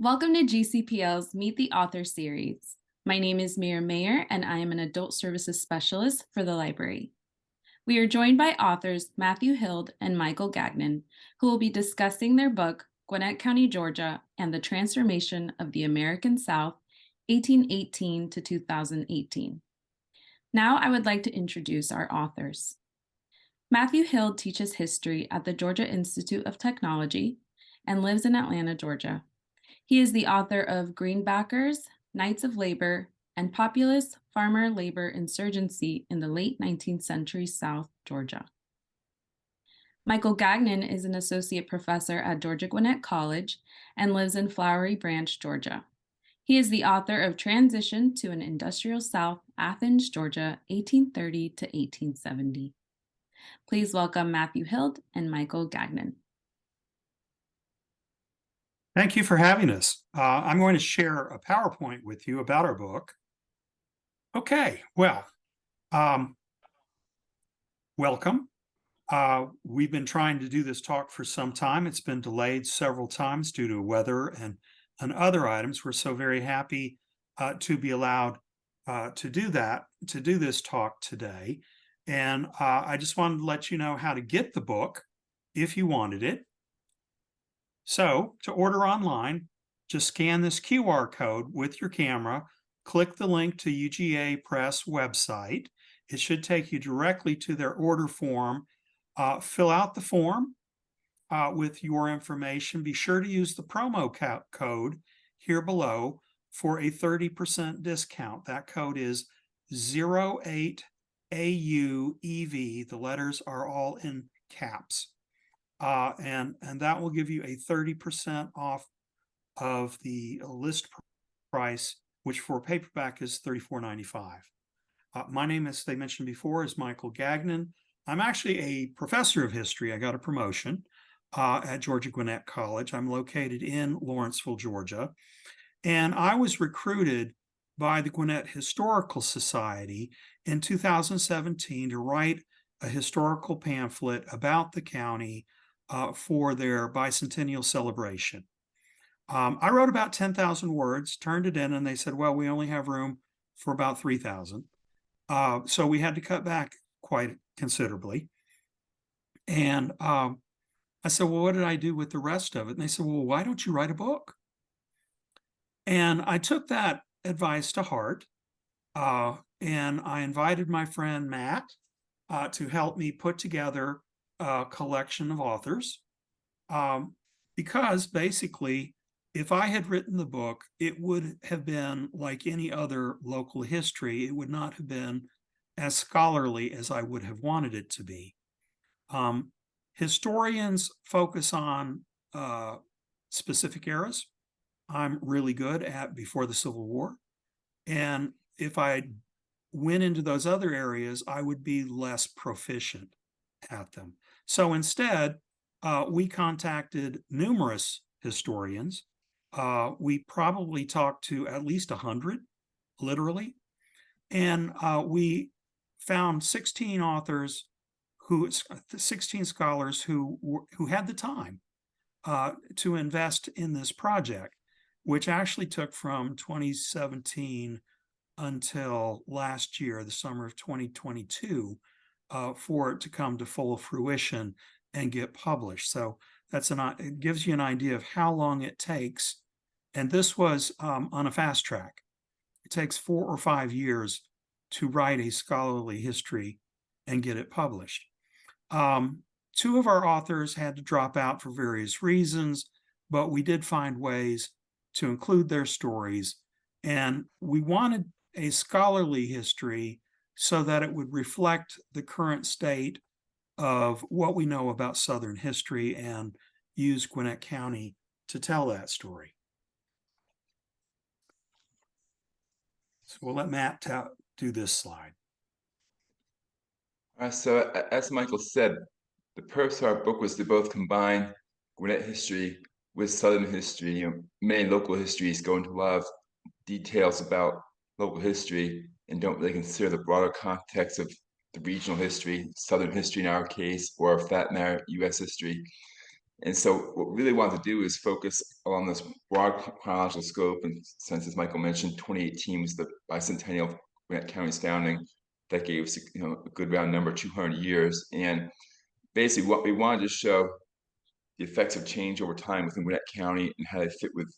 Welcome to GCPL's Meet the Author series. My name is Miriam Mayer, and I am an Adult Services Specialist for the library. We are joined by authors Matthew Hild and Michael Gagnon, who will be discussing their book, Gwinnett County, Georgia, and the Transformation of the American South, 1818 to 2018. Now I would like to introduce our authors. Matthew Hild teaches history at the Georgia Institute of Technology and lives in Atlanta, Georgia. He is the author of Greenbackers, Knights of Labor, and Populist Farmer Labor Insurgency in the Late 19th Century South, Georgia. Michael Gagnon is an associate professor at Georgia Gwinnett College and lives in Flowery Branch, Georgia. He is the author of Transition to an Industrial South, Athens, Georgia, 1830 to 1870. Please welcome Matthew Hild and Michael Gagnon. Thank you for having us. I'm going to share a PowerPoint with you about our book. Okay, well, welcome. We've been trying to do this talk for some time. It's been delayed several times due to weather and other items. We're so very happy to be allowed to do this talk today. And I just wanted to let you know how to get the book if you wanted it. So to order online, just scan this QR code with your camera, click the link to UGA Press website. It should take you directly to their order form. Fill out the form with your information. Be sure to use the promo code here below for a 30% discount. That code is 08AUEV. The letters are all in caps. And that will give you a 30% off of the list price, which for paperback is $34.95. My name, as they mentioned before, is Michael Gagnon. I'm actually a professor of history. I got a promotion at Georgia Gwinnett College. I'm located in Lawrenceville, Georgia. And I was recruited by the Gwinnett Historical Society in 2017 to write a historical pamphlet about the county for their bicentennial celebration. I wrote about 10,000 words, turned it in, and they said, well, we only have room for about 3,000. So we had to cut back quite considerably. And I said, well, what did I do with the rest of it? And they said, well, why don't you write a book? And I took that advice to heart. And I invited my friend Matt to help me put together a collection of authors, because basically, if I had written the book, it would have been like any other local history. It would not have been as scholarly as I would have wanted it to be. Historians focus on specific eras. I'm really good at before the Civil War. And if I went into those other areas, I would be less proficient at them. So instead, we contacted numerous historians. We probably talked to at least 100, literally. And we found 16 authors, 16 scholars who had the time to invest in this project, which actually took from 2017 until last year, the summer of 2022, for it to come to full fruition and get published. So it gives you an idea of how long it takes. And this was on a fast track. It takes 4 or 5 years to write a scholarly history and get it published. 2 of our authors had to drop out for various reasons, but we did find ways to include their stories. And we wanted a scholarly history so that it would reflect the current state of what we know about Southern history and use Gwinnett County to tell that story. So we'll let Matt do this slide. So as Michael said, the purpose of our book was to both combine Gwinnett history with Southern history. Many local histories go into a lot of details about local history and don't really consider the broader context of the regional history, Southern history in our case, or for that matter, U.S. history. And so what we really wanted to do is focus along this broad chronological scope. And since, as Michael mentioned, 2018 was the bicentennial of Gwinnett County's founding. That gave us, a good round number, 200 years. And basically what we wanted to show the effects of change over time within Gwinnett County and how they fit with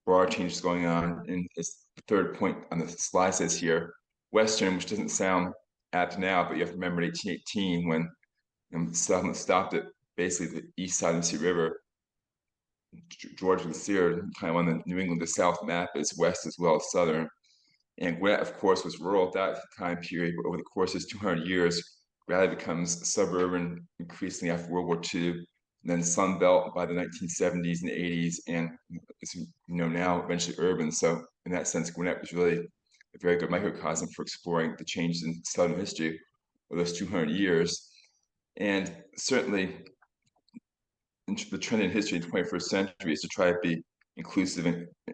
broad changes going on. And as the third point on the slide says here, Western, which doesn't sound apt now, but you have to remember in 1818 when settlement stopped at basically the east side of the Mississippi River. George was considered kind of on the New England to South map as west as well as southern. And Gwinnett, of course, was rural at that time period, but over the course of 200 years, gradually becomes suburban, increasingly after World War II, and then Sun Belt by the 1970s and 80s, and as you know now, eventually urban. So in that sense, Gwinnett was really a very good microcosm for exploring the changes in Southern history of those 200 years. And certainly, the trend in history in the 21st century is to try to be inclusive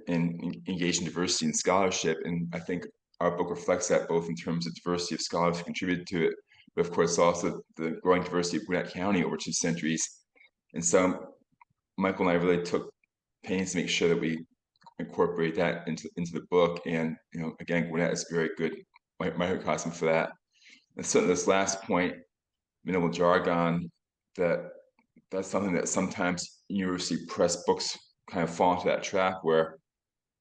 and engage in diversity and scholarship. And I think our book reflects that both in terms of diversity of scholars who contributed to it, but of course also the growing diversity of Gwinnett County over 2 centuries. And so Michael and I really took pains to make sure that we incorporate that into the book. And again, Gwinnett is a very good microcosm for that. And certainly this last point, minimal jargon, that's something that sometimes university press books kind of fall into that trap where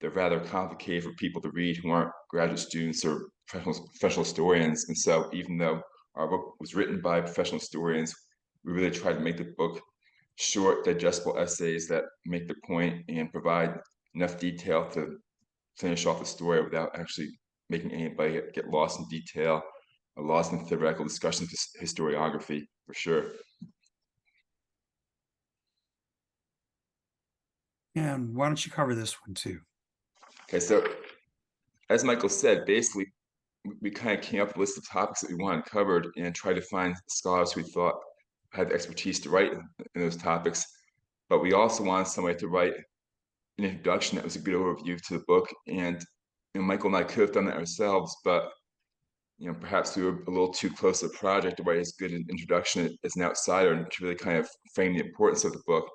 they're rather complicated for people to read who aren't graduate students or professional historians. And so even though our book was written by professional historians, we really tried to make the book short, digestible essays that make the point and provide enough detail to finish off the story without actually making anybody get lost in detail or lost in theoretical discussions of historiography, for sure. And why don't you cover this one too? Okay, so as Michael said, basically, we kind of came up with a list of topics that we wanted covered and tried to find scholars who we thought had the expertise to write in those topics. But we also wanted somebody to write an introduction that was a good overview to the book. And Michael and I could have done that ourselves, but perhaps we were a little too close to the project to write as good an introduction as an outsider and to really kind of frame the importance of the book.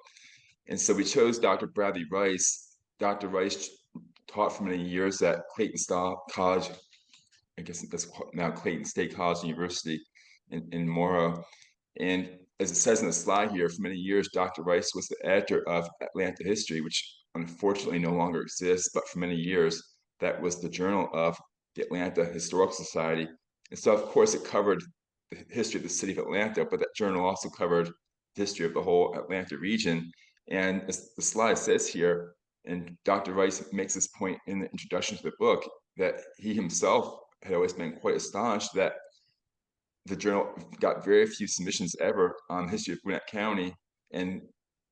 And so we chose Dr. Bradley Rice. Dr. Rice taught for many years at Clayton College, I guess that's now Clayton State College University in Morrow. And as it says in the slide here, for many years, Dr. Rice was the editor of Atlanta History, which unfortunately no longer exists, but for many years, that was the journal of the Atlanta Historical Society. And so, of course, it covered the history of the city of Atlanta, but that journal also covered the history of the whole Atlanta region. And as the slide says here, and Dr. Rice makes this point in the introduction to the book, that he himself had always been quite astonished that the journal got very few submissions ever on the history of Gwinnett County, and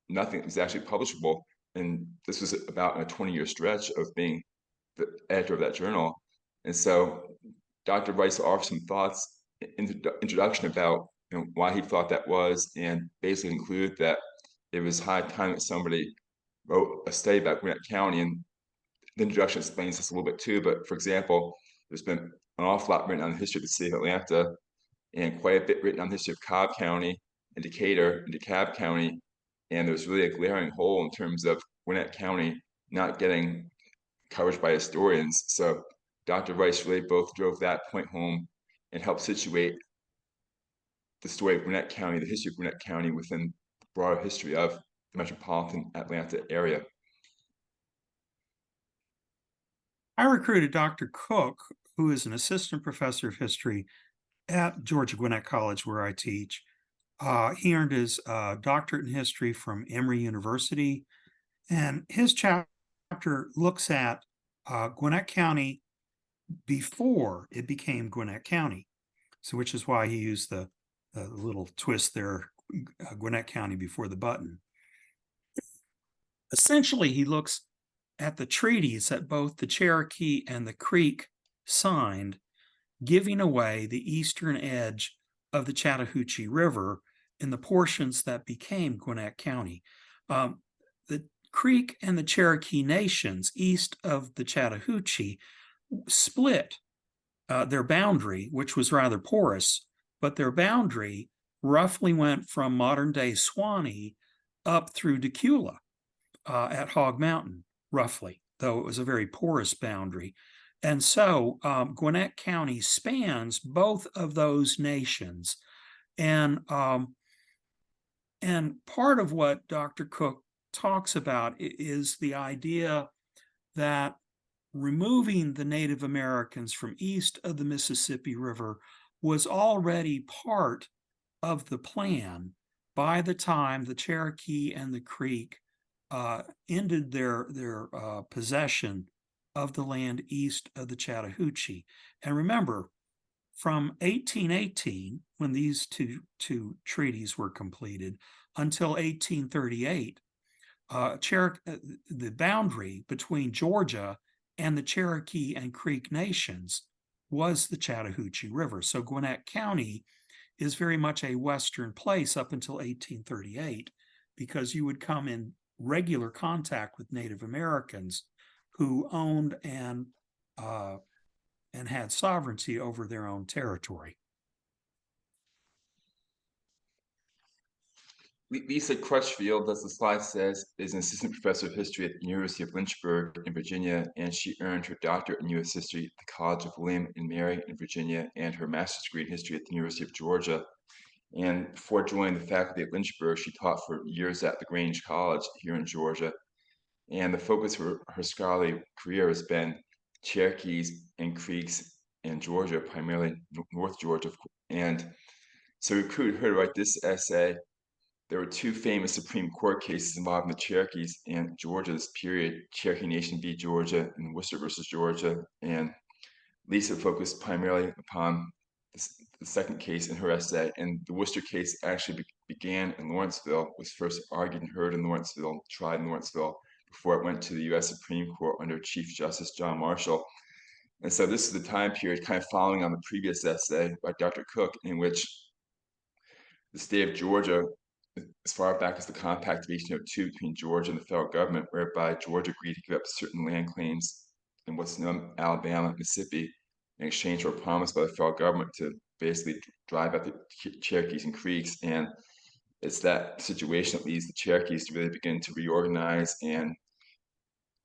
nothing was actually publishable. And this was about a 20-year stretch of being the editor of that journal. And so Dr. Rice offers some thoughts in the introduction about why he thought that was, and basically concluded that it was high time that somebody wrote a study about Gwinnett County. And the introduction explains this a little bit too, but for example, there's been an awful lot written on the history of the city of Atlanta and quite a bit written on the history of Cobb County and Decatur and DeKalb County. And there's really a glaring hole in terms of Gwinnett County not getting coverage by historians. So Dr. Rice really both drove that point home and helped situate the story of Gwinnett County, the history of Gwinnett County within the broader history of the metropolitan Atlanta area. I recruited Dr. Cook, who is an assistant professor of history at Georgia Gwinnett College, where I teach. He earned his doctorate in history from Emory University, and his chapter looks at Gwinnett County before it became Gwinnett County. So, which is why he used the little twist there, Gwinnett County before the button. Essentially, he looks at the treaties that both the Cherokee and the Creek signed, giving away the eastern edge of the Chattahoochee River in the portions that became Gwinnett County. The Creek and the Cherokee nations east of the Chattahoochee split their boundary, which was rather porous, but their boundary roughly went from modern-day Suwanee up through Decula at Hog Mountain, roughly, though it was a very porous boundary. And so Gwinnett County spans both of those nations. And part of what Dr. Cook talks about is the idea that removing the Native Americans from east of the Mississippi River was already part of the plan by the time the Cherokee and the Creek ended their possession of the land east of the Chattahoochee. And remember, from 1818, when these two treaties were completed, until 1838, the boundary between Georgia and the Cherokee and Creek nations was the Chattahoochee River. So Gwinnett County is very much a Western place up until 1838, because you would come in regular contact with Native Americans who owned and had sovereignty over their own territory. Lisa Crutchfield, as the slide says, is an assistant professor of history at the University of Lynchburg in Virginia, and she earned her doctorate in U.S. history at the College of William and Mary in Virginia and her master's degree in history at the University of Georgia. And before joining the faculty at Lynchburg, she taught for years at the Grange College here in Georgia. And the focus of her scholarly career has been Cherokees and Creeks in Georgia, primarily North Georgia. And so we recruited her to write this essay. There were two famous Supreme Court cases involving the Cherokees and Georgia's period, Cherokee Nation v. Georgia and Worcester versus Georgia. And Lisa focused primarily upon the second case in her essay. And the Worcester case actually began in Lawrenceville, was first argued and heard in Lawrenceville, tried in Lawrenceville, before it went to the U.S. Supreme Court under Chief Justice John Marshall. And so this is the time period kind of following on the previous essay by Dr. Cook, in which the state of Georgia, as far back as the Compact of 1802 between Georgia and the federal government, whereby Georgia agreed to give up certain land claims in what's known as Alabama and Mississippi in exchange for a promise by the federal government to basically drive out the Cherokees and Creeks. And it's that situation that leads the Cherokees to really begin to reorganize and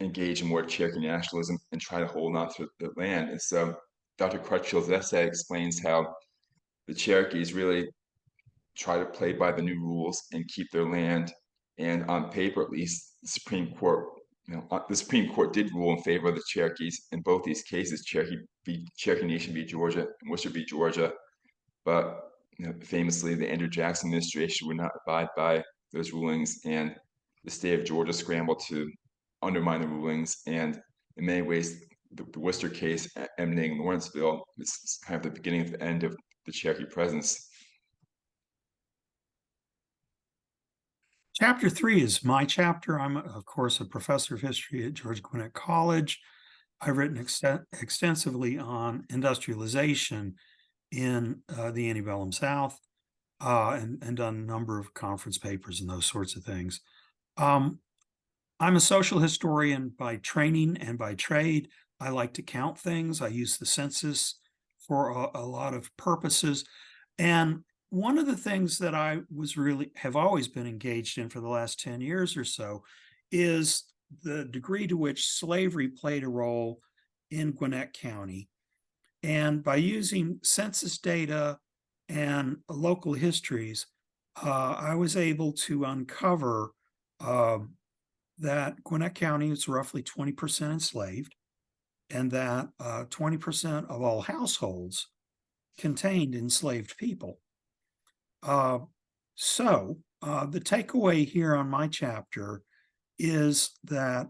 engage in more Cherokee nationalism and try to hold on to the land. And so Dr. Crutchfield's essay explains how the Cherokees really try to play by the new rules and keep their land. And on paper, at least, the Supreme Court, the Supreme Court did rule in favor of the Cherokees in both these cases, Cherokee Nation v. Georgia and Worcester v. Georgia. But famously, the Andrew Jackson administration would not abide by those rulings, and the state of Georgia scrambled to undermine the rulings. And in many ways, the Worcester case emanating in Lawrenceville is kind of the beginning of the end of the Cherokee presence. Chapter 3 is my chapter. I'm, of course, a professor of history at George Gwinnett College. I've written extensively on industrialization in the antebellum South and done a number of conference papers and those sorts of things. I'm a social historian by training and by trade. I like to count things. I use the census for a lot of purposes. And one of the things that I have always been engaged in for the last 10 years or so is the degree to which slavery played a role in Gwinnett County. And by using census data and local histories, I was able to uncover that Gwinnett County is roughly 20% enslaved, and that 20% of all households contained enslaved people. So the takeaway here on my chapter is that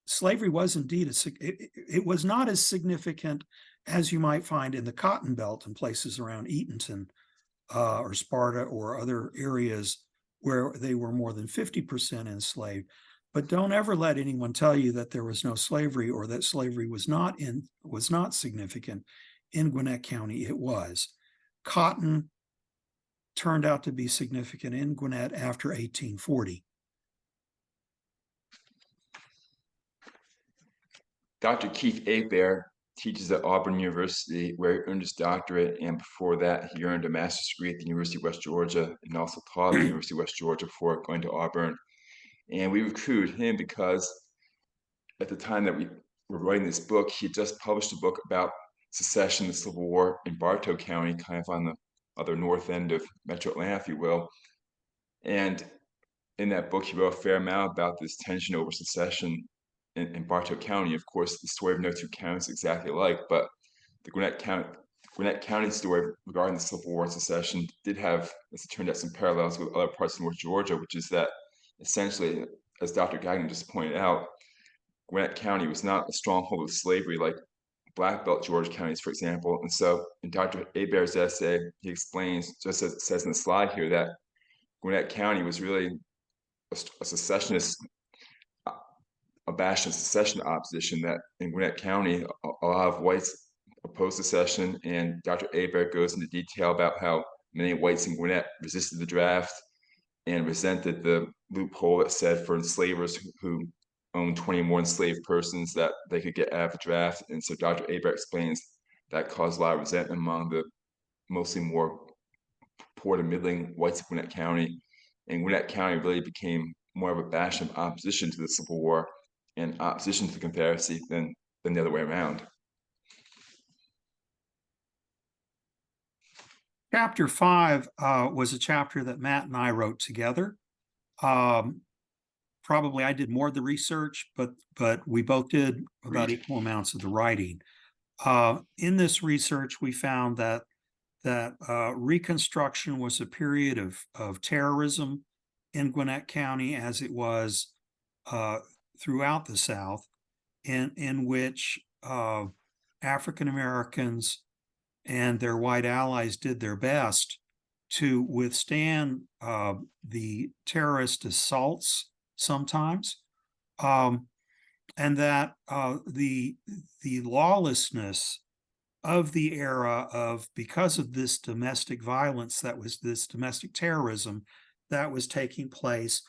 slavery was indeed it was not as significant as you might find in the Cotton Belt and places around Eatonton or Sparta or other areas where they were more than 50% enslaved. But don't ever let anyone tell you that there was no slavery or that slavery was not significant in Gwinnett County. It was. Cotton turned out to be significant in Gwinnett after 1840. Dr. Keith Abear teaches at Auburn University, where he earned his doctorate, and before that, he earned a master's degree at the University of West Georgia, and also taught at the University of West Georgia before going to Auburn. And we recruited him because at the time that we were writing this book, he had just published a book about secession, the Civil War in Bartow County, kind of on the other north end of Metro Atlanta, if you will. And in that book, he wrote a fair amount about this tension over secession in Bartow County. Of course, the story of no two counties is exactly alike, but the Gwinnett County story regarding the Civil War and secession did have, as it turned out, some parallels with other parts of North Georgia, which is that essentially, as Dr. Gagnon just pointed out, Gwinnett County was not a stronghold of slavery like Black Belt Georgia counties, for example. And so in Dr. Hebert's essay, he explains, just as it says in the slide here, that Gwinnett County was really a secessionist, a bastion of secession opposition, that in Gwinnett County, a lot of whites opposed secession, and Dr. Hebert goes into detail about how many whites in Gwinnett resisted the draft and resented the loophole that said for enslavers who owned 20 more enslaved persons that they could get out of the draft. And so Dr. Hebert explains that caused a lot of resentment among the mostly more poor to middling whites of Gwinnett County. And Gwinnett County really became more of a bastion of opposition to the Civil War and opposition to the Confederacy than the other way around. Chapter 5 was a chapter that Matt and I wrote together. Probably I did more of the research, but we both did about equal amounts of the writing. In this research, we found that Reconstruction was a period of terrorism in Gwinnett County, as it was throughout the South, in which African Americans and their white allies did their best to withstand the terrorist assaults sometimes, and that the lawlessness of the era because of this domestic violence, that was this domestic terrorism that was taking place,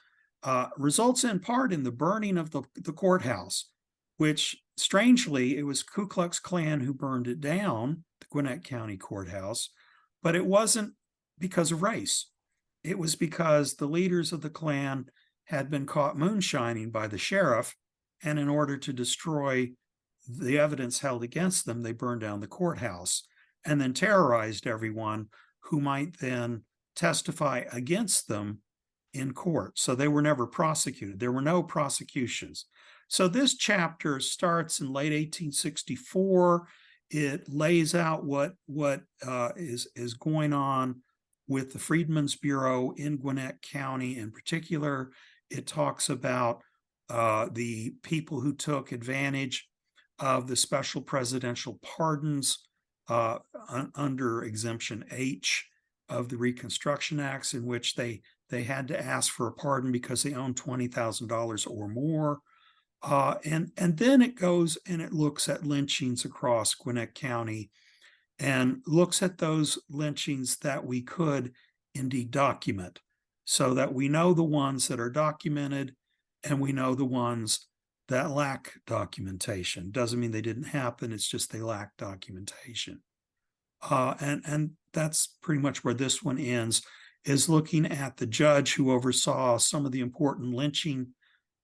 results in part in the burning of the courthouse, which strangely, it was Ku Klux Klan who burned it down, the Gwinnett County Courthouse, but it wasn't because of race. It was because the leaders of the Klan had been caught moonshining by the sheriff, and in order to destroy the evidence held against them, they burned down the courthouse and then terrorized everyone who might then testify against them in court. So they were never prosecuted. There were no prosecutions. So this chapter starts in late 1864. It lays out what is going on with the Freedmen's Bureau in Gwinnett County in particular. It talks about the people who took advantage of the special presidential pardons under Exemption H of the Reconstruction Acts, in which they had to ask for a pardon because they owned $20,000 or more. And then it goes and it looks at lynchings across Gwinnett County and looks at those lynchings that we could indeed document, so that we know the ones that are documented and we know the ones that lack documentation. Doesn't mean they didn't happen, it's just they lack documentation. And that's pretty much where this one ends, is looking at the judge who oversaw some of the important lynching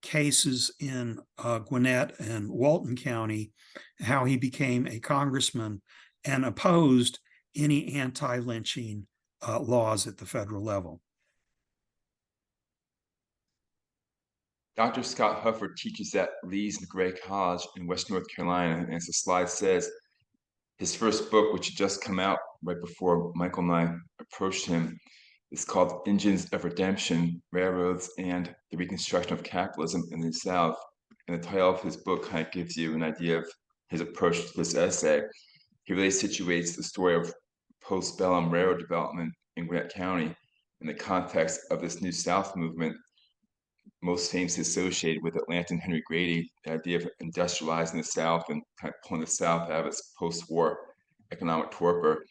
cases in Gwinnett and Walton County, how he became a congressman and opposed any anti-lynching laws at the federal level. Dr. Scott Hufford teaches at Lee's McRae College in West North Carolina, and as the slide says, his first book, which had just come out right before Michael and I approached him, is called Engines of Redemption, Railroads and the Reconstruction of Capitalism in the South. And the title of his book kind of gives you an idea of his approach to this essay. He really situates the story of postbellum railroad development in Gwinnett County in the context of this New South movement, most famously associated with Atlantan Henry Grady, the idea of industrializing the South and kind of pulling the South out of its post-war economic torpor.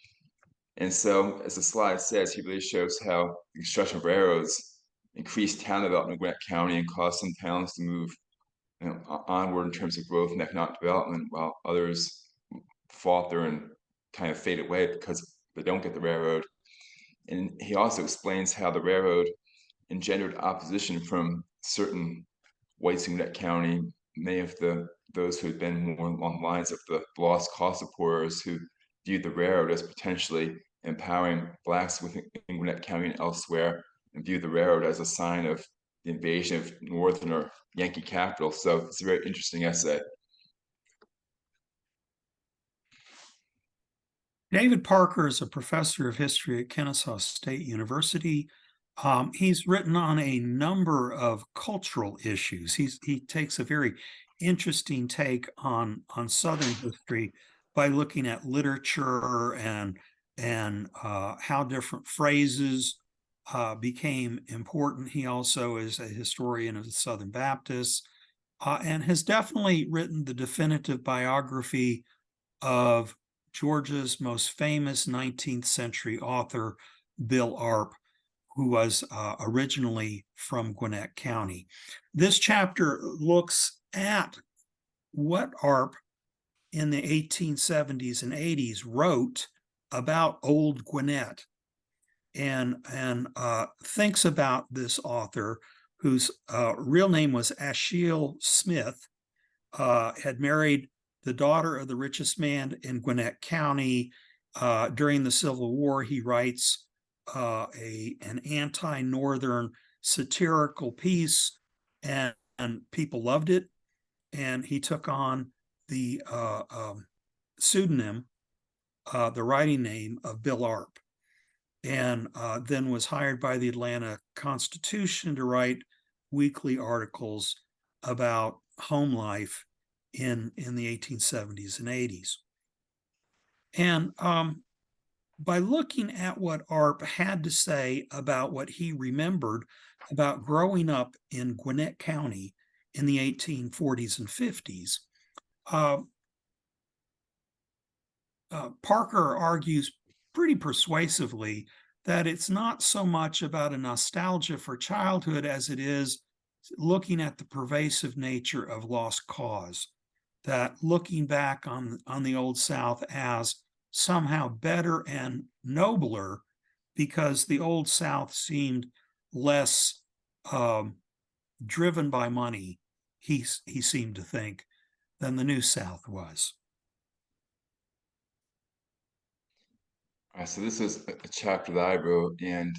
And so, as the slide says, he really shows how the construction of railroads increased town development in Gwinnett County and caused some towns to move onward in terms of growth and economic development, while others falter and kind of fade away because they don't get the railroad. And he also explains how the railroad engendered opposition from certain whites in Gwinnett County, many of those who had been more along the lines of the lost cause supporters who viewed the railroad as potentially empowering blacks within Gwinnett County and elsewhere, and viewed the railroad as a sign of the invasion of Northern or Yankee capital. So it's a very interesting essay. David Parker is a professor of history at Kennesaw State University. He's written on a number of cultural issues. He takes a very interesting take on Southern history by looking at literature and how different phrases became important. He also is a historian of the Southern Baptists and has definitely written the definitive biography of Georgia's most famous 19th century author, Bill Arp, who was originally from Gwinnett County. This chapter looks at what Arp in the 1870s and 80s wrote about Old Gwinnett, and thinks about this author whose real name was Ashiel Smith, had married the daughter of the richest man in Gwinnett County. During the Civil War, he writes an anti-Northern satirical piece, and people loved it. And he took on the pseudonym, the writing name of Bill Arp, and then was hired by the Atlanta Constitution to write weekly articles about home life in the 1870s and 80s. And by looking at what Arp had to say about what he remembered about growing up in Gwinnett County in the 1840s and 50s, Parker argues pretty persuasively that it's not so much about a nostalgia for childhood as it is looking at the pervasive nature of lost cause, that looking back on the Old South as somehow better and nobler because the Old South seemed less driven by money, he seemed to think, than the New South was. So this is a chapter that I wrote, and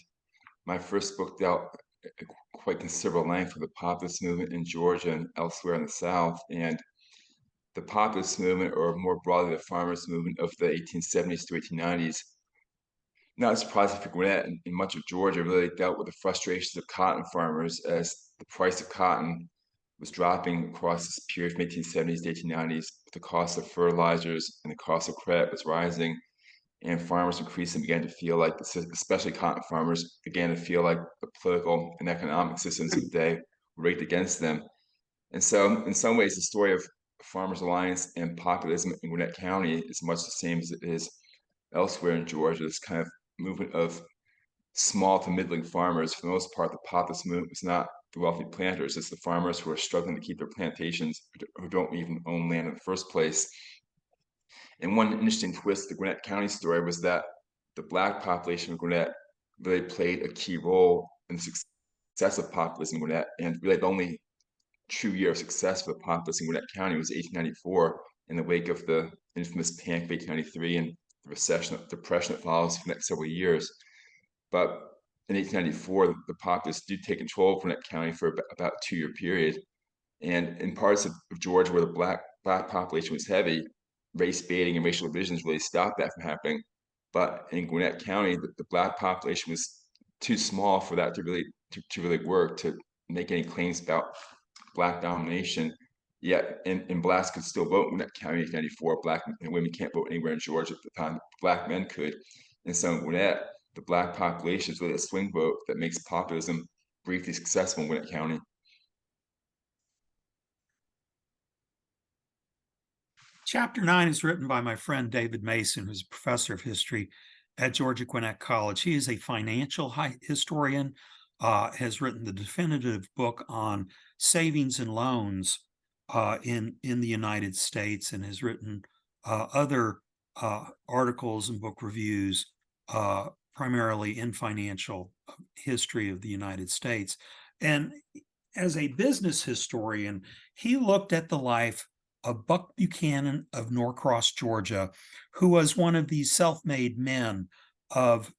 my first book dealt at quite considerable length with the populist movement in Georgia and elsewhere in the South. And the populist movement, or more broadly the farmers movement of the 1870s to 1890s, not surprisingly for Gwinnett and much of Georgia, really dealt with the frustrations of cotton farmers as the price of cotton was dropping across this period from 1870s to 1890s. The cost of fertilizers and the cost of credit was rising, and farmers increasingly began to feel like, especially cotton farmers, began to feel like the political and economic systems of the day were rigged against them. And so, in some ways, the story of Farmers Alliance and populism in Gwinnett County is much the same as it is elsewhere in Georgia. This kind of movement of small to middling farmers. For the most part, the populist movement was not the wealthy planters, it's the farmers who are struggling to keep their plantations, who don't even own land in the first place. And one interesting twist of the Gwinnett County story was that the Black population of Gwinnett really played a key role in the success of populism in Gwinnett. And really, the only true year of success for the populace in Gwinnett County was 1894, in the wake of the infamous Panic of 1893 and the depression that follows for the next several years. But in 1894, the populists do take control of Gwinnett County for about a 2-year period. And in parts of Georgia where the black population was heavy, race baiting and racial divisions really stopped that from happening. But in Gwinnett County, the black population was too small for that to really work, to make any claims about black domination. Yet, and blacks could still vote in Gwinnett County in 1894. Black and women can't vote anywhere in Georgia at the time. Black men could. And so in Gwinnett, the black population is really a swing vote that makes populism briefly successful in Gwinnett County. Chapter 9 is written by my friend David Mason, who's a professor of history at Georgia Gwinnett College. He is a financial historian, has written the definitive book on savings and loans in the United States, and has written other articles and book reviews, primarily in financial history of the United States. And as a business historian, he looked at the life of Buck Buchanan of Norcross, Georgia, who was one of these self-made men of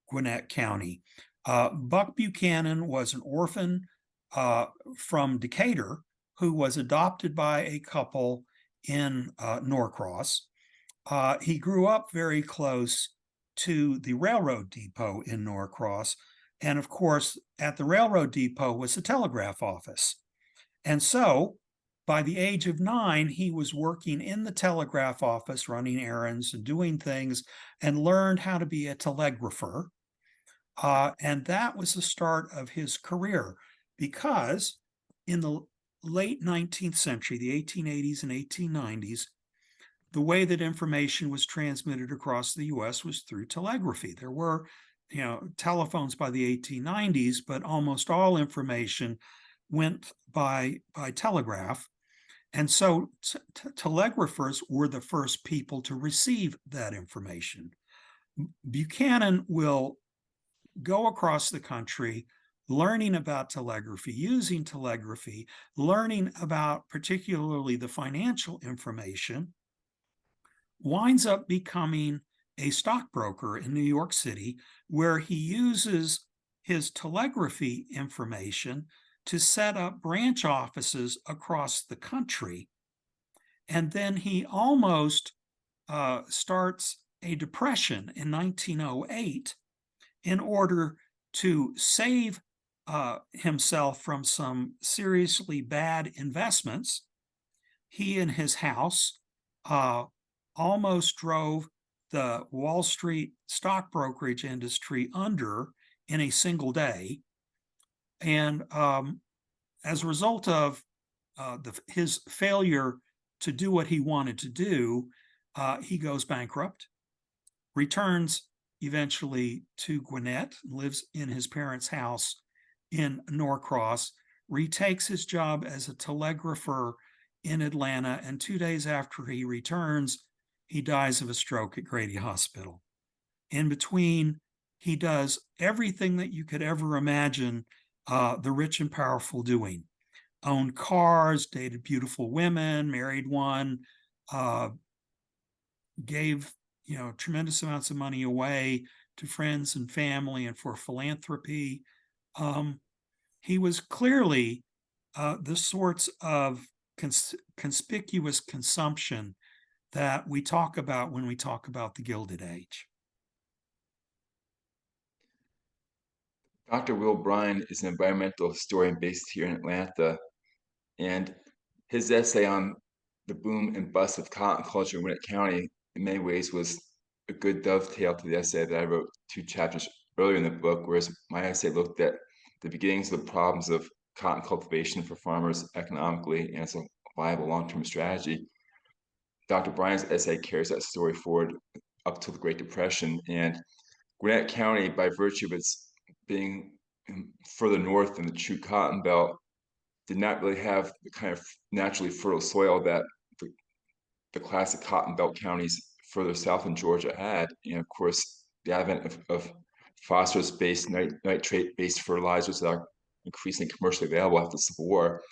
Gwinnett County. Buck Buchanan was an orphan from Decatur who was adopted by a couple in Norcross. He grew up very close to the railroad depot in Norcross. And of course, at the railroad depot was the telegraph office. And so by the age of 9, he was working in the telegraph office, running errands and doing things, and learned how to be a telegrapher. And that was the start of his career, because in the late 19th century, the 1880s and 1890s, the way that information was transmitted across the US was through telegraphy. There were, telephones by the 1890s, but almost all information went by telegraph. And so telegraphers were the first people to receive that information. Buchanan will go across the country learning about telegraphy, using telegraphy, learning about particularly the financial information, winds up becoming a stockbroker in New York City, where he uses his telegraphy information to set up branch offices across the country. And then he almost starts a depression in 1908 in order to save himself from some seriously bad investments. He and his house almost drove the Wall Street stock brokerage industry under in a single day. And as a result of his failure to do what he wanted to do, he goes bankrupt, returns eventually to Gwinnett, lives in his parents' house in Norcross, retakes his job as a telegrapher in Atlanta, and 2 days after he returns, he dies of a stroke at Grady Hospital. In between, he does everything that you could ever imagine the rich and powerful doing. Owned cars, dated beautiful women, married one, gave tremendous amounts of money away to friends and family and for philanthropy. He was clearly the sorts of conspicuous consumption that we talk about when we talk about the Gilded Age. Dr. Will Bryan is an environmental historian based here in Atlanta, and his essay on the boom and bust of cotton culture in Gwinnett County in many ways was a good dovetail to the essay that I wrote 2 chapters earlier in the book, whereas my essay looked at the beginnings of the problems of cotton cultivation for farmers economically and as a viable long-term strategy. Dr. Bryan's essay carries that story forward up to the Great Depression, and Gwinnett County, by virtue of its being further north than the true cotton belt, did not really have the kind of naturally fertile soil that the classic cotton belt counties further south in Georgia had. And of course, the advent of phosphorus-based, nitrate-based fertilizers that are increasingly commercially available after the Civil War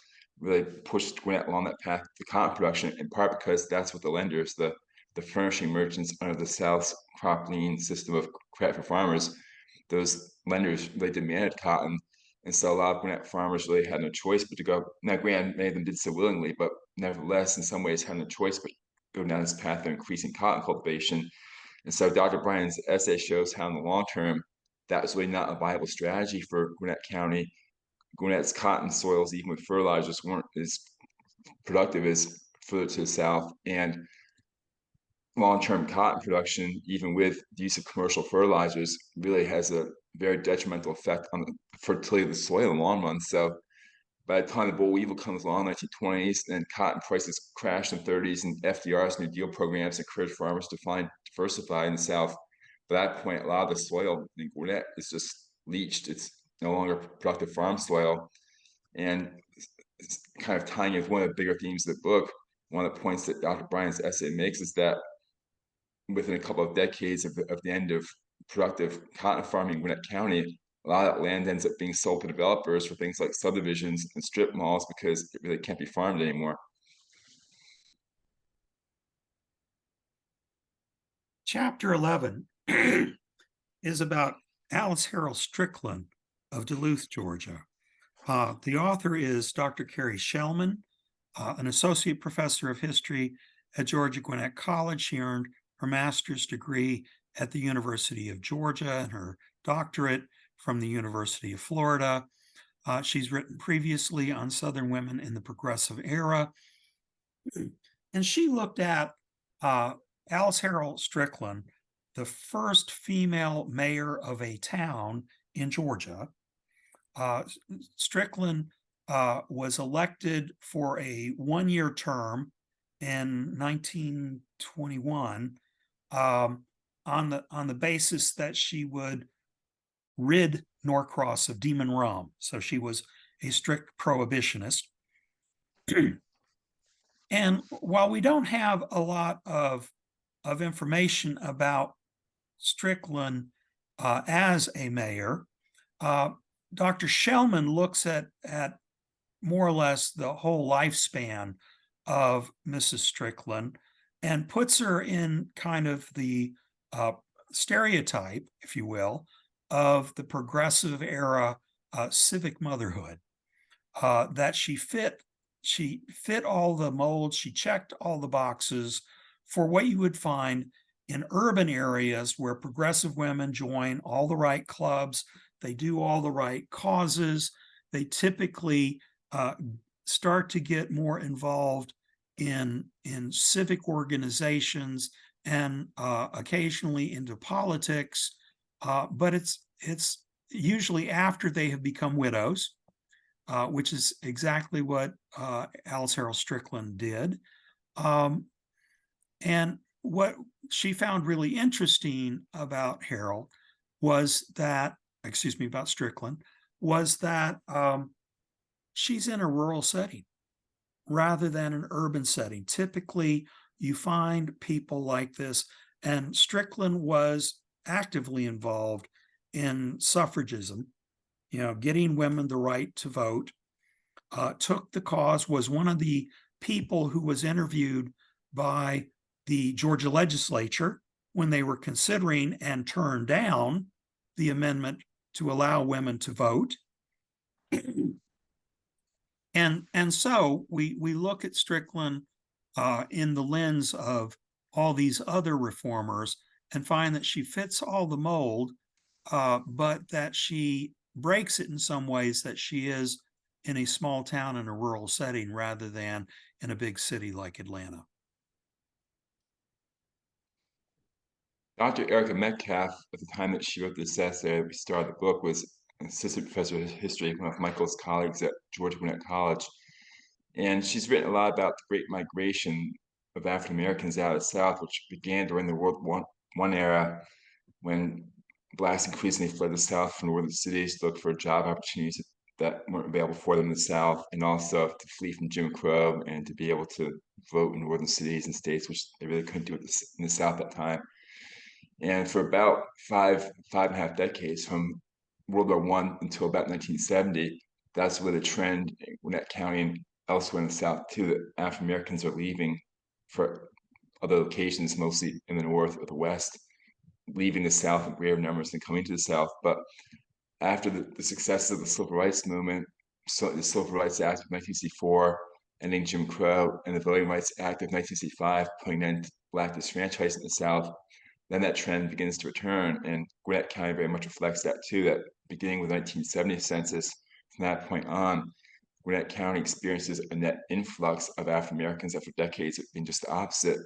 really pushed Gwinnett along that path to cotton production, in part because that's what the lenders, the furnishing merchants under the South's crop lien system of credit for farmers, those lenders really demanded cotton. And so a lot of Gwinnett farmers really had no choice but to go. Now, granted, many of them did so willingly, but nevertheless, in some ways, had no choice but go down this path of increasing cotton cultivation. And so Dr. Bryan's essay shows how in the long term, that was really not a viable strategy for Gwinnett County. Gwinnett's cotton soils, even with fertilizers, weren't as productive as further to the south. And long-term cotton production, even with the use of commercial fertilizers, really has a very detrimental effect on the fertility of the soil in the long run. So by the time the boll weevil comes along in the 1920s and cotton prices crashed in the 30s and FDR's New Deal programs encouraged farmers to diversify in the South, by that point, a lot of the soil in Gwinnett is just leached. It's no longer productive farm soil. And it's kind of tying with one of the bigger themes of the book, one of the points that Dr. Bryan's essay makes is that within a couple of decades of the end of productive cotton farming in Gwinnett County, a lot of that land ends up being sold to developers for things like subdivisions and strip malls because it really can't be farmed anymore. Chapter 11 is about Alice Harold Strickland of Duluth, Georgia. The author is Dr. Carrie Shellman, an associate professor of history at Georgia Gwinnett College. She earned her master's degree at the University of Georgia and her doctorate from the University of Florida. She's written previously on Southern women in the Progressive Era. And she looked at Alice Harold Strickland, the first female mayor of a town in Georgia. Strickland was elected for a one-year term in 1921 on the basis that she would rid Norcross of demon rum. So she was a strict prohibitionist. And while we don't have a lot of information about Strickland as a mayor, Dr. Shellman looks at more or less the whole lifespan of Mrs. Strickland and puts her in kind of the stereotype, if you will, of the progressive era civic motherhood, that she fit all the molds, she checked all the boxes for what you would find in urban areas where progressive women join all the right clubs, they do all the right causes, they typically start to get more involved in civic organizations and occasionally into politics, but it's usually after they have become widows, which is exactly what Alice Harold Strickland did. And what she found really interesting about Harold was that, about Strickland, was that she's in a rural setting rather than an urban setting. Typically, you find people like this, and Strickland was actively involved in suffragism, getting women the right to vote, took the cause, was one of the people who was interviewed by the Georgia legislature when they were considering and turned down the amendment to allow women to vote. And so we look at Strickland in the lens of all these other reformers and find that she fits all the mold, but that she breaks it in some ways, that she is in a small town in a rural setting rather than in a big city like Atlanta. Dr. Erica Metcalf, at the time that she wrote this essay, we started the book, was an assistant professor of history, one of Michael's colleagues at Georgia Gwinnett College. And she's written a lot about the Great Migration of African Americans out of the South, which began during the World War I era, when Blacks increasingly fled the South from northern cities to look for job opportunities that weren't available for them in the South, and also to flee from Jim Crow and to be able to vote in northern cities and states, which they really couldn't do in the South at that time. And for about five and a half decades, from World War I until about 1970, that's where the trend in Gwinnett County and elsewhere in the South too, that African Americans are leaving for other locations, mostly in the North or the West, leaving the South in greater numbers than coming to the South. But after the success of the Civil Rights Movement, so the Civil Rights Act of 1964, ending Jim Crow, and the Voting Rights Act of 1965, putting an end to Black disfranchisement in the South, then that trend begins to return. And Gwinnett County very much reflects that too, that beginning with the 1970 census, from that point on, Gwinnett County experiences a net influx of African Americans after decades of being just the opposite.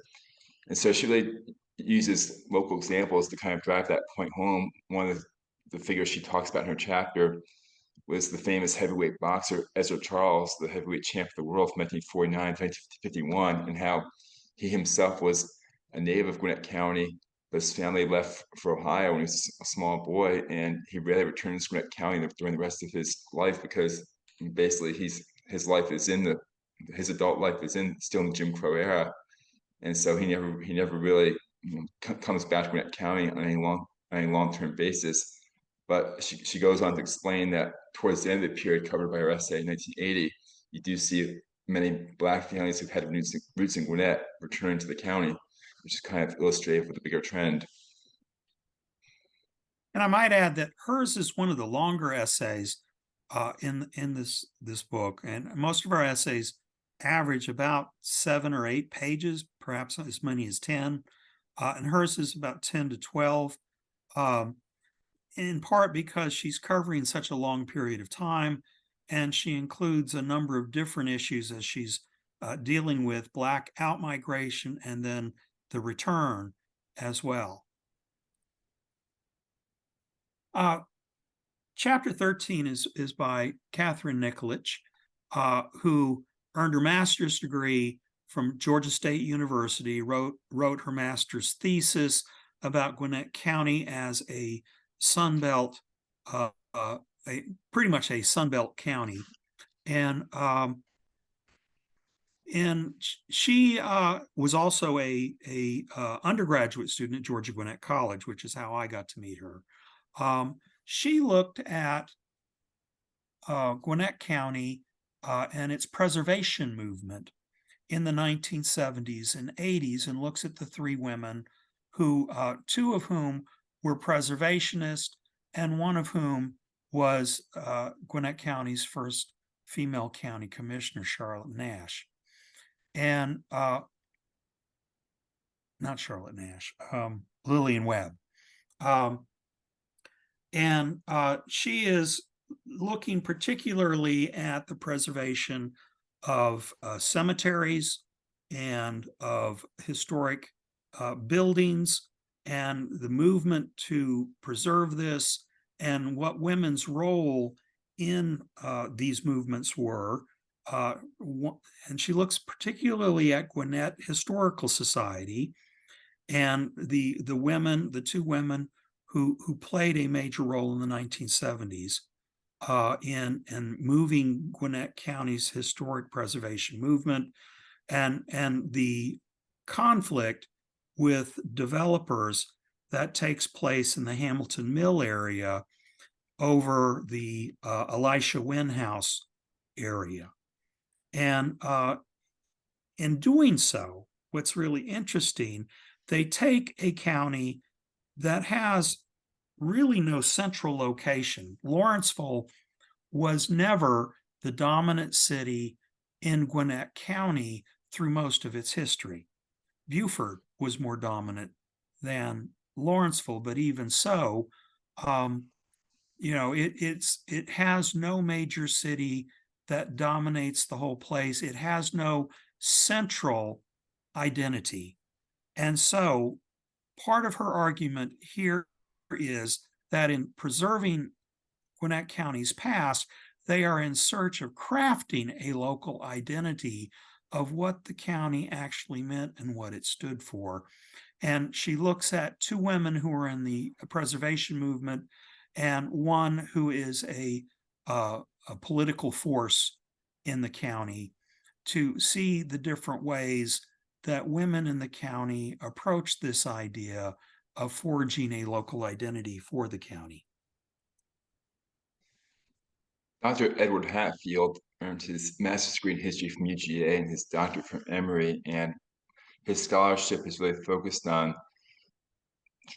And so she really uses local examples to kind of drive that point home. One of the figures she talks about in her chapter was the famous heavyweight boxer Ezra Charles, the heavyweight champ of the world from 1949 to 1951, and how he himself was a native of Gwinnett County, but his family left for Ohio when he was a small boy, and he rarely returns to Gwinnett County during the rest of his life, because basically his life is his adult life is still in the Jim Crow era, and so he never really comes back to Gwinnett County on a long-term basis. But she goes on to explain that towards the end of the period covered by her essay in 1980, you do see many Black families who've had roots in Gwinnett returning to the county, which is kind of illustrative of the bigger trend. And I might add that hers is one of the longer essays in this book, and most of our essays average about 7 or 8 pages, perhaps as many as 10, and hers is about 10 to 12. In part because she's covering such a long period of time, and she includes a number of different issues as she's dealing with Black outmigration and then the return as well. Chapter 13 is by Catherine Nikolic, who earned her master's degree from Georgia State University, wrote her master's thesis about Gwinnett County as a Sunbelt, pretty much a Sunbelt county. And she was also a undergraduate student at Georgia Gwinnett College, which is how I got to meet her. She looked at Gwinnett County and its preservation movement in the 1970s and 80s, and looks at the 3 women who, 2 of whom were preservationists, and one of whom was Gwinnett County's first female county commissioner, Charlotte Nash. And not Charlotte Nash, Lillian Webb. And she is looking particularly at the preservation of cemeteries and of historic buildings, and the movement to preserve this, and what women's role in these movements were. And she looks particularly at Gwinnett Historical Society and the 2 women who played a major role in the 1970s in moving Gwinnett County's historic preservation movement, and the conflict with developers that takes place in the Hamilton Mill area over the Elisha Wynn House area. And in doing so, what's really interesting, they take a county that has really no central location. Lawrenceville was never the dominant city in Gwinnett County through most of its history. Beaufort was more dominant than Lawrenceville, but even so, it has no major city that dominates the whole place. It has no central identity. And so part of her argument here is that in preserving Gwinnett County's past, they are in search of crafting a local identity of what the county actually meant and what it stood for. And she looks at 2 women who are in the preservation movement and one who is a political force in the county, to see the different ways that women in the county approach this idea of forging a local identity for the county. Dr. Edward Hatfield earned his master's degree in history from UGA and his doctorate from Emory, and his scholarship is really focused on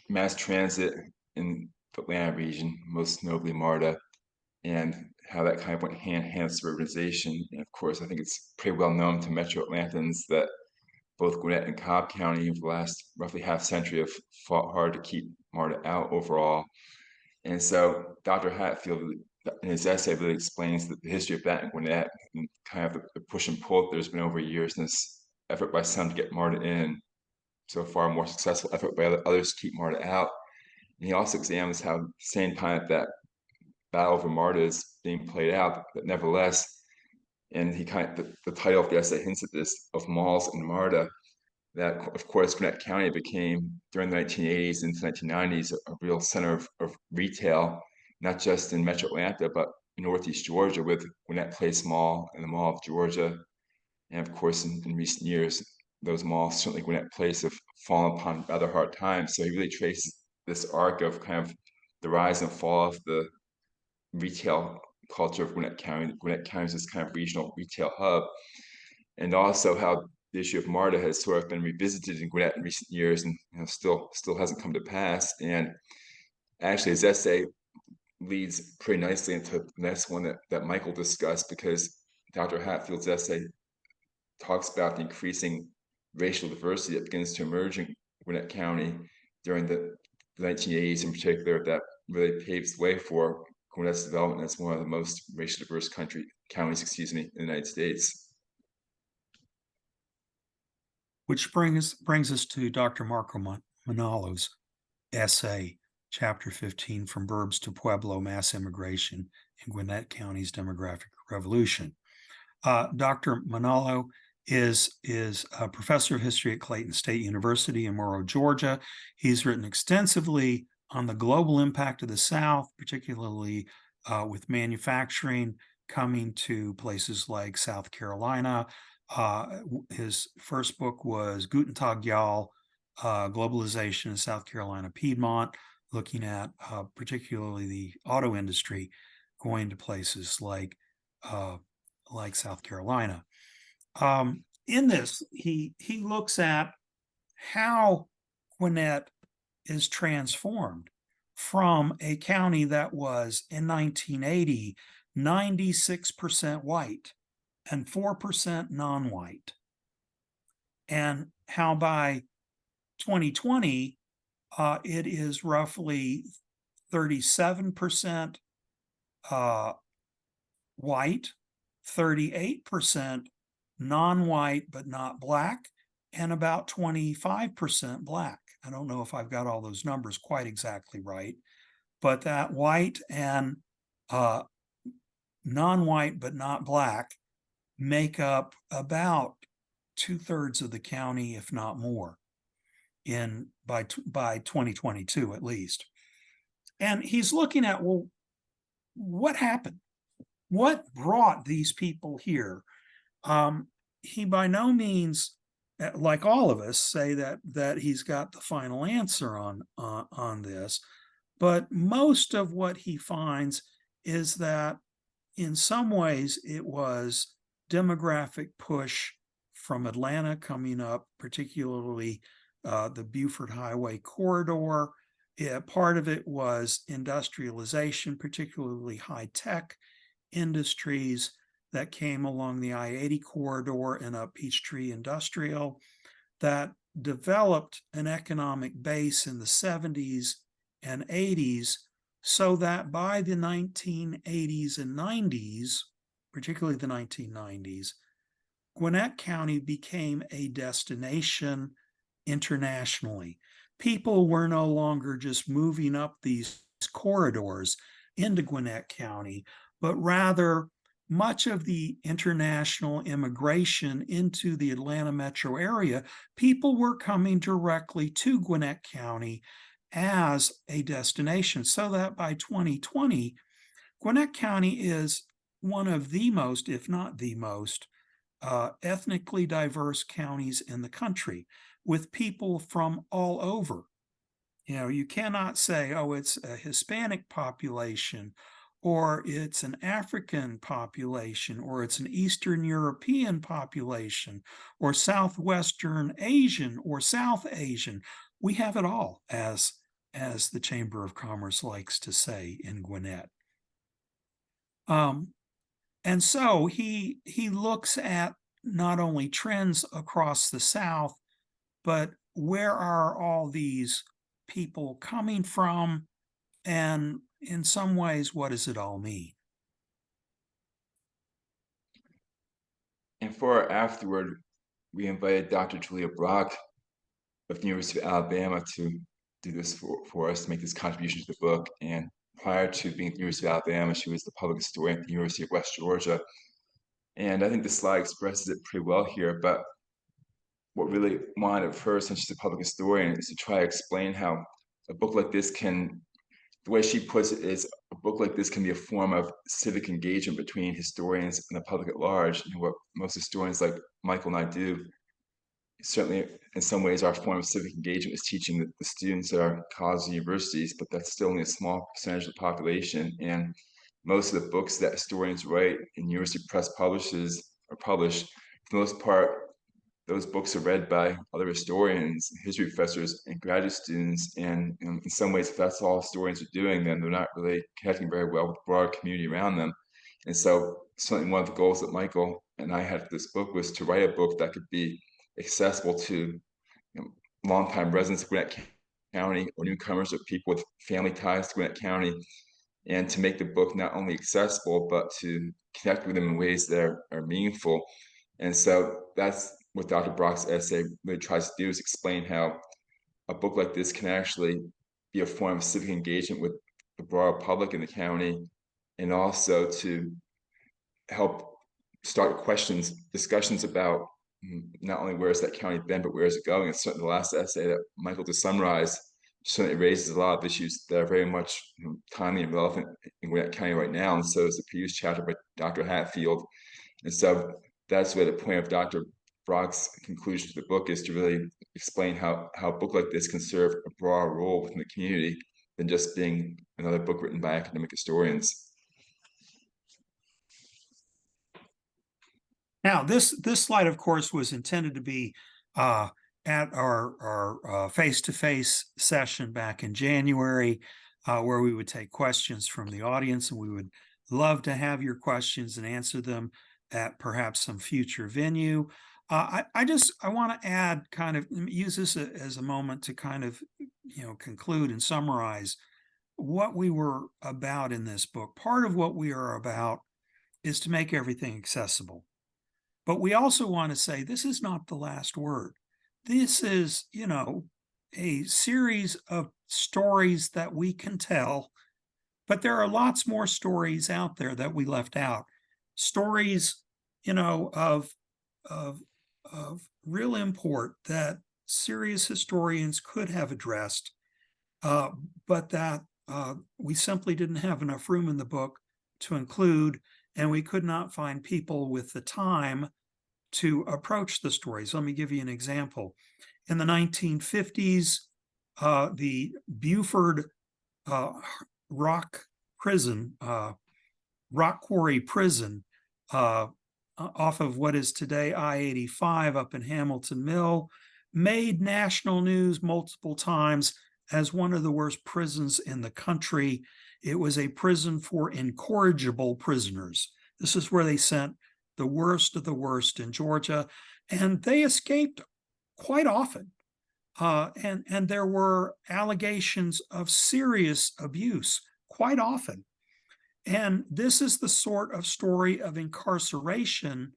mass transit in the Atlanta region, most notably MARTA, and how that kind of went hand in hand with urbanization. And of course, I think it's pretty well known to Metro Atlantans that both Gwinnett and Cobb County over the last roughly half century have fought hard to keep MARTA out overall. And so Dr. Hatfield, in his essay, really explains the history of that in Gwinnett and kind of the push and pull that there's been over years in this effort by some to get MARTA in, so far more successful effort by others to keep MARTA out. And he also examines how, at the same time that battle over MARTA is being played out, but nevertheless, and he kind of, the title of the essay hints at this, of malls in MARTA, that of course Gwinnett County became, during the 1980s into 1990s, a real center of retail, not just in Metro Atlanta, but in Northeast Georgia with Gwinnett Place Mall and the Mall of Georgia. And of course, in recent years, those malls, certainly Gwinnett Place, have fallen upon rather hard times. So he really traces this arc of kind of the rise and fall of the retail culture of Gwinnett County. Gwinnett County is this kind of regional retail hub, and also how the issue of MARTA has sort of been revisited in Gwinnett in recent years, and still hasn't come to pass. And actually, his essay leads pretty nicely into the next one that Michael discussed, because Dr. Hatfield's essay talks about the increasing racial diversity that begins to emerge in Gwinnett County during the 1980s in particular, that really paves the way for Gwinnett's development as one of the most racially diverse counties, in the United States. Which brings us to Dr. Marco Manalo's essay, Chapter 15, From Burbs to Pueblo, Mass Immigration in Gwinnett County's Demographic Revolution. Dr. Manalo is a professor of history at Clayton State University in Morrow, Georgia. He's written extensively on the global impact of the South, particularly with manufacturing coming to places like South Carolina. His first book was Guten Tag, Y'all, Globalization in South Carolina Piedmont, looking at particularly the auto industry going to places like South Carolina. In this, he looks at how Gwinnett is transformed from a county that was in 1980 96% white and 4% non-white, and how by 2020 it is roughly 37% white, 38% non-white but not black, and about 25% black. I don't know if I've got all those numbers quite exactly right, but that white and non-white but not black make up about 2/3 of the county, if not more, by 2022 at least. And he's looking at, well, what happened? What brought these people here? He by no means, like all of us, say that he's got the final answer on this, but most of what he finds is that in some ways it was demographic push from Atlanta coming up, particularly the Buford Highway corridor. Part of it was industrialization, particularly high-tech industries that came along the I-80 corridor and up Peachtree Industrial, that developed an economic base in the 70s and 80s, so that by the 1980s and 90s, particularly the 1990s, Gwinnett County became a destination internationally. People were no longer just moving up these corridors into Gwinnett County, but rather much of the international immigration into the Atlanta metro area, people were coming directly to Gwinnett County as a destination, so that by 2020, Gwinnett County is one of the most, if not the most, ethnically diverse counties in the country, with people from all over. You cannot say, oh, it's a Hispanic population, or it's an African population, or it's an Eastern European population, or Southwestern Asian, or South Asian. We have it all, as the Chamber of Commerce likes to say in Gwinnett. And so he looks at not only trends across the South, but where are all these people coming from, and in some ways, what does it all mean? And for afterward, we invited Dr. Julia Brock of the University of Alabama to do this for us, to make this contribution to the book. And prior to being at the University of Alabama, she was the public historian at the University of West Georgia. And I think the slide expresses it pretty well here, but what really wanted at first, since she's a public historian, is to try to explain how a book like this can, the way she puts it is, a book like this can be a form of civic engagement between historians and the public at large. And what most historians like Michael and I do certainly in some ways our form of civic engagement is teaching the students at our colleges and universities, but that's still only a small percentage of the population. And most of the books that historians write and university press publishes or publish, for the most part, those books are read by other historians, history professors, and graduate students. And in some ways, if that's all historians are doing, then they're not really connecting very well with the broader community around them. And so certainly one of the goals that Michael and I had for this book was to write a book that could be accessible to longtime residents of Gwinnett County or newcomers or people with family ties to Gwinnett County, and to make the book not only accessible, but to connect with them in ways that are meaningful. And so that's what Dr. Brock's essay really tries to do, is explain how a book like this can actually be a form of civic engagement with the broader public in the county, and also to help start discussions about not only where has that county been, but where is it going. And certainly the last essay that Michael just summarized certainly raises a lot of issues that are very much timely and relevant in Gwinnett County right now. And so is the previous chapter by Dr. Hatfield. And so that's where the point of Dr. Brock's conclusion to the book is to really explain how a book like this can serve a broader role within the community than just being another book written by academic historians. Now, this slide, of course, was intended to be at our face-to-face session back in January, where we would take questions from the audience, and we would love to have your questions and answer them at perhaps some future venue. I want to add, kind of use this as a moment to kind of, conclude and summarize what we were about in this book. Part of what we are about is to make everything accessible. But we also want to say this is not the last word. This is, a series of stories that we can tell, but there are lots more stories out there that we left out. Stories, of real import that serious historians could have addressed, but that we simply didn't have enough room in the book to include, and we could not find people with the time to approach the stories. Let me give you an example. In the 1950s, the Buford rock quarry prison off of what is today I-85 up in Hamilton Mill made national news multiple times as one of the worst prisons in the country. It was a prison for incorrigible prisoners. This is where they sent the worst of the worst in Georgia, and they escaped quite often. And there were allegations of serious abuse quite often. And this is the sort of story of incarceration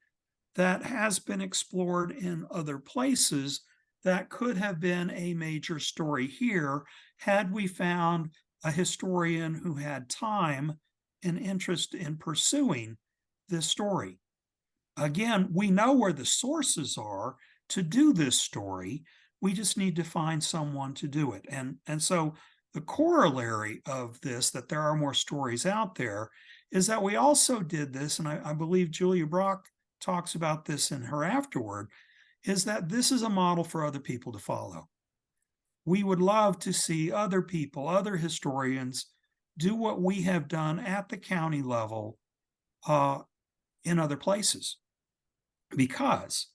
that has been explored in other places that could have been a major story here had we found a historian who had time and interest in pursuing this story. Again, we know where the sources are to do this story. We just need to find someone to do it. And so the corollary of this, that there are more stories out there, is that we also did this, and I believe Julia Brock talks about this in her afterword, is that this is a model for other people to follow. We would love to see other people, other historians, do what we have done at the county level in other places. Because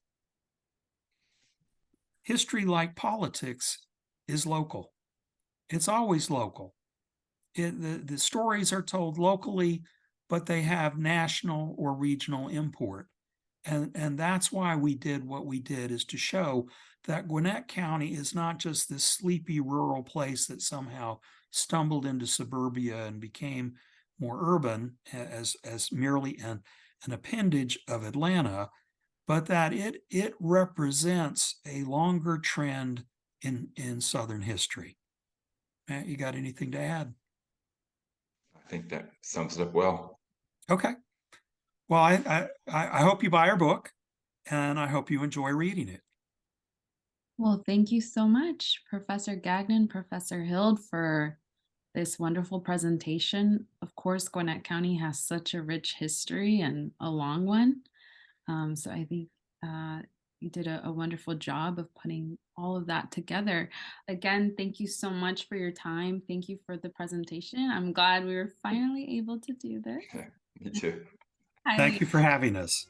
history, like politics, is local. It's always local. The stories are told locally, but they have national or regional import. And that's why we did what we did, is to show that Gwinnett County is not just this sleepy rural place that somehow stumbled into suburbia and became more urban as merely an appendage of Atlanta, but that it represents a longer trend in Southern history. Matt, you got anything to add? I think that sums it up well. Okay. Well, I hope you buy our book, and I hope you enjoy reading it. Well, thank you so much, Professor Gagnon, Professor Hild, for this wonderful presentation. Of course, Gwinnett County has such a rich history and a long one. So I think you did a wonderful job of putting all of that together. Again, thank you so much for your time. Thank you for the presentation. I'm glad we were finally able to do this. Me too. Thank Highly you for having us.